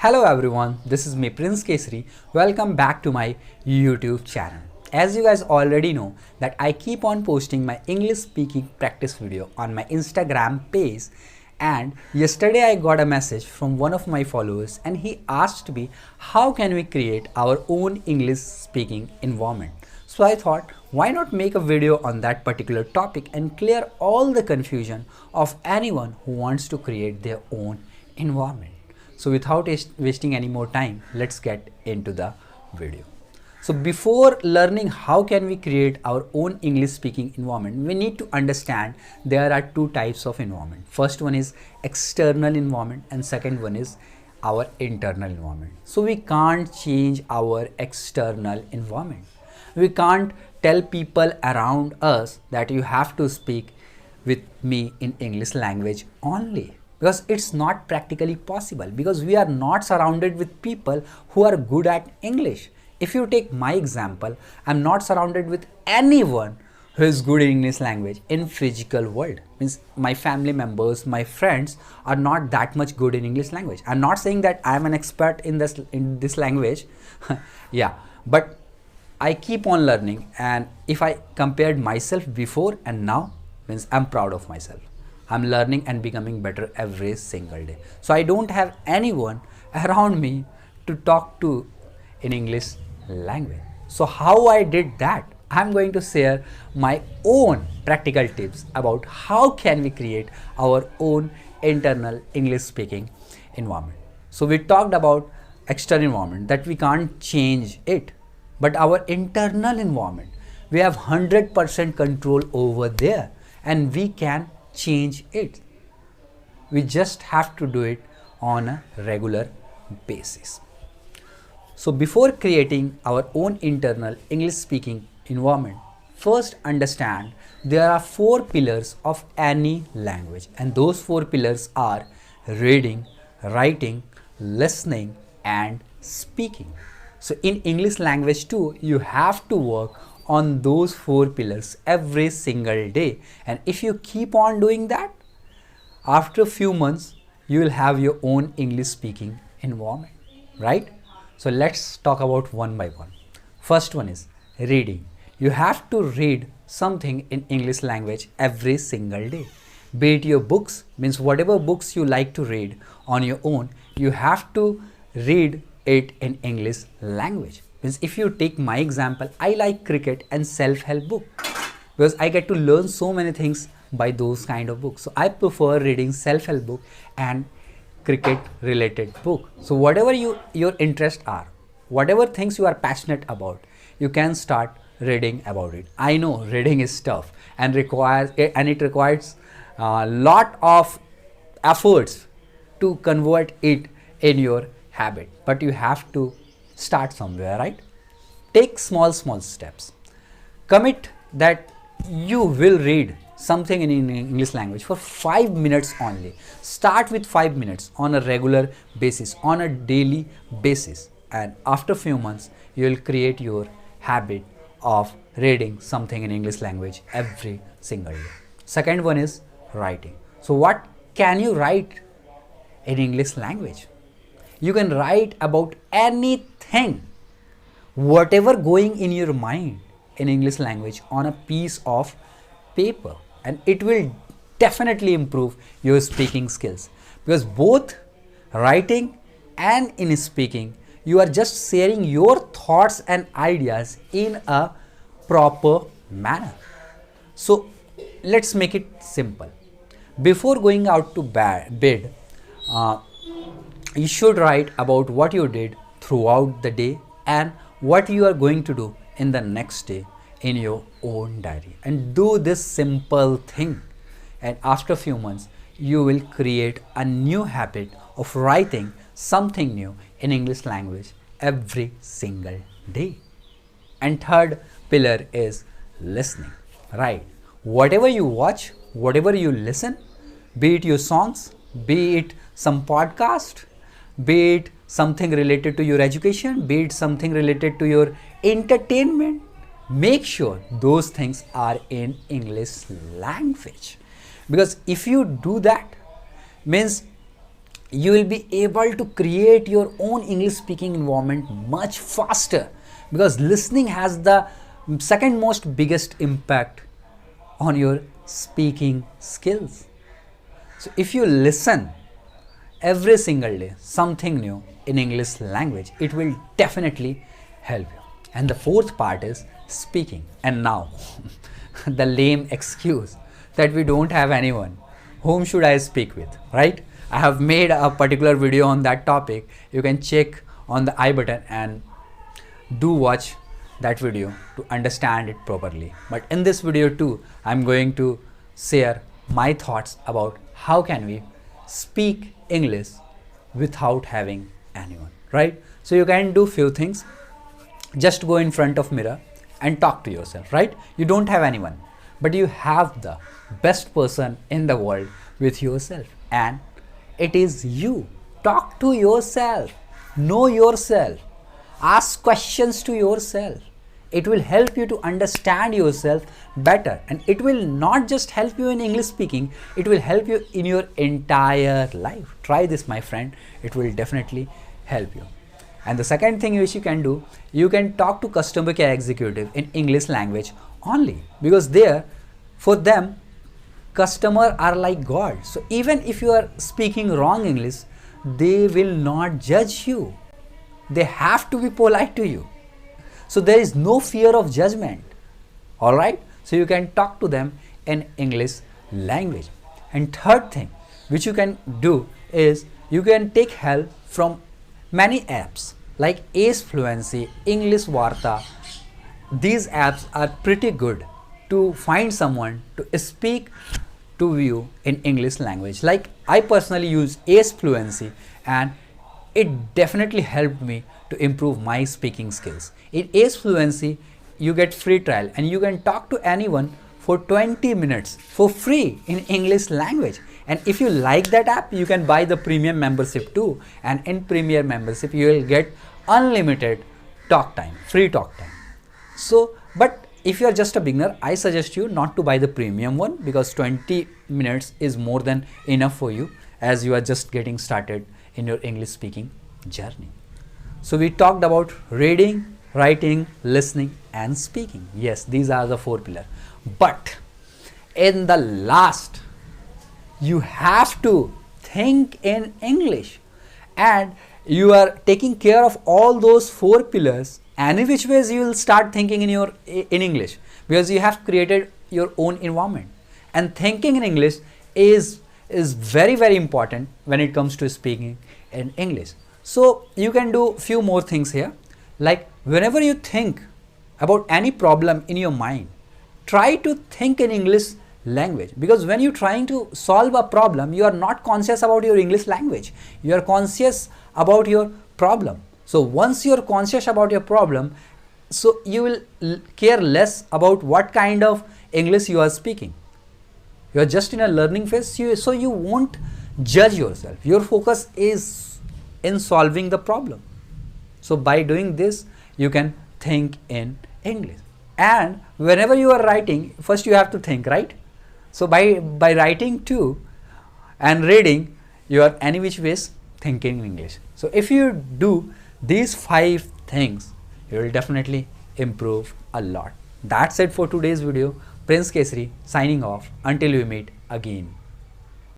Hello everyone, this is me Prince Kesari. Welcome back to my YouTube channel. As you guys already know that I keep on posting my English speaking practice video on my Instagram page, and yesterday I got a message from one of my followers and he asked me how can we create our own English speaking environment. So I thought, why not make a video on that particular topic and clear all the confusion of anyone who wants to create their own environment. So without wasting any more time, let's get into the video. So before learning how can we create our own English speaking environment, we need to understand there are two types of environment. First one is external environment and second one is our internal environment. So we can't change our external environment. We can't tell people around us that you have to speak with me in English language only, because it's not practically possible, because we are not surrounded with people who are good at English. If you take my example, I'm not surrounded with anyone who is good in English language in physical world. Means my family members, my friends are not that much good in English language. I'm not saying that I'm an expert in this language. Yeah, but I keep on learning, and if I compared myself before and now, means I'm proud of myself. I'm learning and becoming better every single day. So I don't have anyone around me to talk to in English language. So how I did that? I'm going to share my own practical tips about how can we create our own internal English speaking environment. So we talked about external environment that we can't change it, but our internal environment, we have 100% control over there and we can change it. We just have to do it on a regular basis. So before creating our own internal English speaking environment, first understand there are 4 pillars of any language, and those 4 pillars are reading, writing, listening and speaking. So in English language too, you have to work on those 4 pillars every single day, and if you keep on doing that, after a few months you will have your own English speaking environment, right? So let's talk about one by one. First one is reading. You have to read something in English language every single day. Be it your books, means whatever books you like to read on your own, you have to read it in English language. Means if you take my example, I like cricket and self-help book because I get to learn so many things by those kind of books. So I prefer reading self-help book and cricket related book. So whatever your interests are, whatever things you are passionate about, you can start reading about it. I know reading is tough and it requires a lot of efforts to convert it in your habit, but you have to start somewhere, right? Take small steps. Commit that you will read something in English language for 5 minutes only. Start with 5 minutes on a regular basis, on a daily basis, and after few months you will create your habit of reading something in English language every single day. Second one is writing. So what can you write in English language? You can write about anything, whatever going in your mind in English language on a piece of paper, and it will definitely improve your speaking skills, because both writing and in speaking you are just sharing your thoughts and ideas in a proper manner. So let's make it simple. Before going out to bed, you should write about what you did throughout the day and what you are going to do in the next day in your own diary, and do this simple thing, and after a few months you will create a new habit of writing something new in English language every single day. And third pillar is listening, right? Whatever you watch, whatever you listen, be it your songs, be it some podcast, be it something related to your education, be it something related to your entertainment, make sure those things are in English language. Because if you do that, means you will be able to create your own English speaking environment much faster, because listening has the second most biggest impact on your speaking skills. So if you listen every single day something new in English language, it will definitely help you. And the fourth part is speaking. And now the lame excuse that we don't have anyone, whom should I speak with, right? I have made a particular video on that topic. You can check on the I button and do watch that video to understand it properly. But in this video too, I'm going to share my thoughts about how can we speak English without having anyone, right? So you can do few things. Just go in front of mirror and talk to yourself, right? You don't have anyone, but you have the best person in the world with yourself, and it is you. Talk to yourself, know yourself, ask questions to yourself. It will help you to understand yourself better, and it will not just help you in English speaking, it will help you in your entire life. Try this, my friend, it will definitely help you. And the second thing which you can do, you can talk to customer care executive in English language only, because there, for them, customer are like God. So even if you are speaking wrong English, they will not judge you. They have to be polite to you. So there is no fear of judgment. All right. So you can talk to them in English language. And third thing which you can do is you can take help from many apps like Ace Fluency, English Varta. These apps are pretty good to find someone to speak to you in English language. Like I personally use Ace Fluency, and it definitely helped me to improve my speaking skills. In Ace Fluency, you get free trial and you can talk to anyone for 20 minutes for free in English language. And if you like that app, you can buy the premium membership too. And in premium membership, you will get unlimited talk time, free talk time. So, but if you are just a beginner, I suggest you not to buy the premium one, because 20 minutes is more than enough for you as you are just getting started in your English speaking journey. So we talked about reading, writing, listening and speaking. Yes, these are the 4 pillars. But in the last, you have to think in English, and you are taking care of all those 4 pillars. Any which ways you will start thinking in English, because you have created your own environment. And thinking in English is very, very important when it comes to speaking in English. So you can do few more things here. Like whenever you think about any problem in your mind, try to think in English language, because when you're trying to solve a problem, you are not conscious about your English language. You are conscious about your problem. So once you're conscious about your problem, so you will care less about what kind of English you are speaking. You are just in a learning phase, so you won't judge yourself. Your focus is in solving the problem. So by doing this, you can think in English. And whenever you are writing, first you have to think, right? So by writing too and reading, you are any which ways thinking in English. So if you do these 5 things, you will definitely improve a lot. That's it for today's video. Prince Kesari signing off until we meet again.